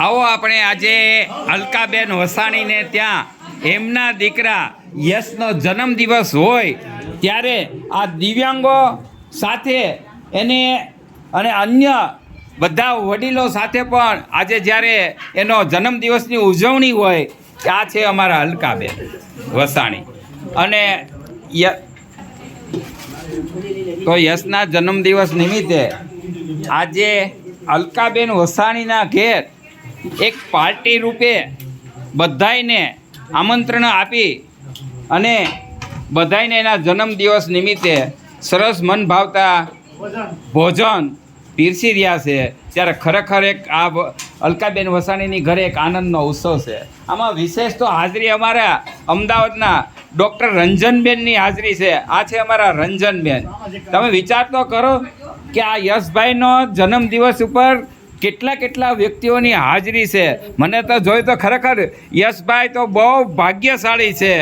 આવો આપણે આજે અલકાબેન વસાણીને ત્યાં એમના દીકરા યશનો જન્મદિવસ હોય ત્યારે આ દિવ્યાંગો સાથે એને અને અન્ય બધા વડીલો સાથે પણ આજે જ્યારે એનો જન્મદિવસની ઉજવણી હોય આ છે અમારા અલકાબેન વસાણી. અને તો યશના જન્મદિવસ નિમિત્તે આજે અલકાબેન વસાણીના ઘેર એક પાર્ટી રૂપે બધાયને આમંત્રણ આપી અને બધાયને એના જન્મદિવસ નિમિત્તે સરસ મન ભાવતા ભોજન પીરસી રહ્યા છે. ત્યારે ખરેખર એક આ અલકાબેન વસાણીની ઘરે એક આનંદનો ઉત્સવ છે. આમાં વિશેષ તો હાજરી અમારા અમદાવાદના ડૉક્ટર રંજનબેનની હાજરી છે. આ છે અમારા રંજનબેન. તમે વિચાર તો કરો કે આ યશભાઈનો જન્મદિવસ ઉપર કેટલા વ્યક્તિઓની હાજરી છે. મને તો જોઈ તો ખરેખર યશભાઈ તો બહુ ભાગ્યશાળી છે.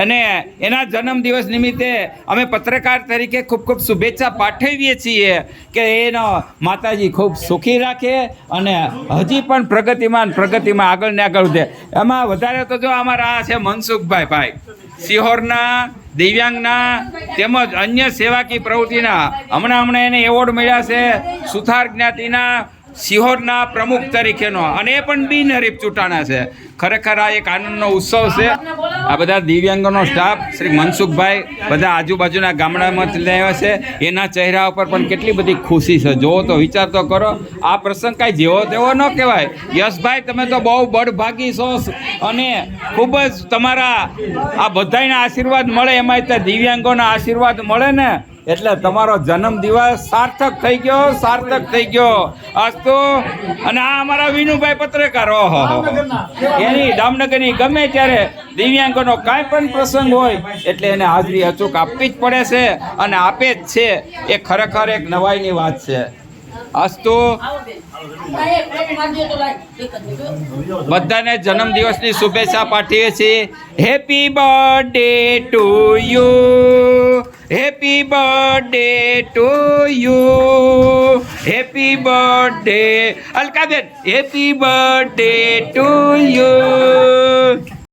અને એના જન્મદિવસ નિમિત્તે અમે પત્રકાર તરીકે ખૂબ શુભેચ્છા પાઠવીએ છીએ કે એનો માતાજી ખૂબ સુખી રાખે અને હજી પણ પ્રગતિમાં આગળ ને આગળ વધે. એમાં વધારે તો જો અમારા આ છે મનસુખભાઈ સિહોરના દિવ્યાંગના તેમજ અન્ય સેવાકીય પ્રવૃત્તિના હમણાં એને એવોર્ડ મળ્યા છે સુથાર જ્ઞાતિના સિહોરના પ્રમુખ તરીકેનો, અને એ પણ બિનહરીફ ચૂંટાણા છે. ખરેખર આ એક આનંદનો ઉત્સવ છે. આ બધા દિવ્યાંગોનો સ્ટાફ શ્રી મનસુખભાઈ બધા આજુબાજુના ગામડામાંથી આવ્યા છે. એના ચહેરા ઉપર પણ કેટલી બધી ખુશી છે. જુઓ તો વિચાર તો કરો, આ પ્રસંગ કાંઈ જેવો તેવો ન કહેવાય. યશભાઈ તમે તો બહુ બળભાગી છો અને ખૂબ જ તમારા આ બધાના આશીર્વાદ મળે, એમાં ત્યાં દિવ્યાંગોના આશીર્વાદ મળે ને એટલે તમારો જન્મદિવસ સાર્થક થઈ ગયો આસ્તો. અને આ અમારા વિનુભાઈ પત્રકાર, ઓહો એની દામનગરની ગમે ત્યારે દિવ્યાંગોનો કાંઈ પણ પ્રસંગ હોય એટલે એને હાજરી અચૂક આપવી જ પડે છે અને આપે જ છે. એ ખરેખર એક નવાઈની વાત છે. અસ્તુ બધાને જન્મદિવસની શુભેચ્છા પાઠવીએ છીએ. Happy birthday to you, happy birthday to you, happy birthday Alkaben, happy birthday to you.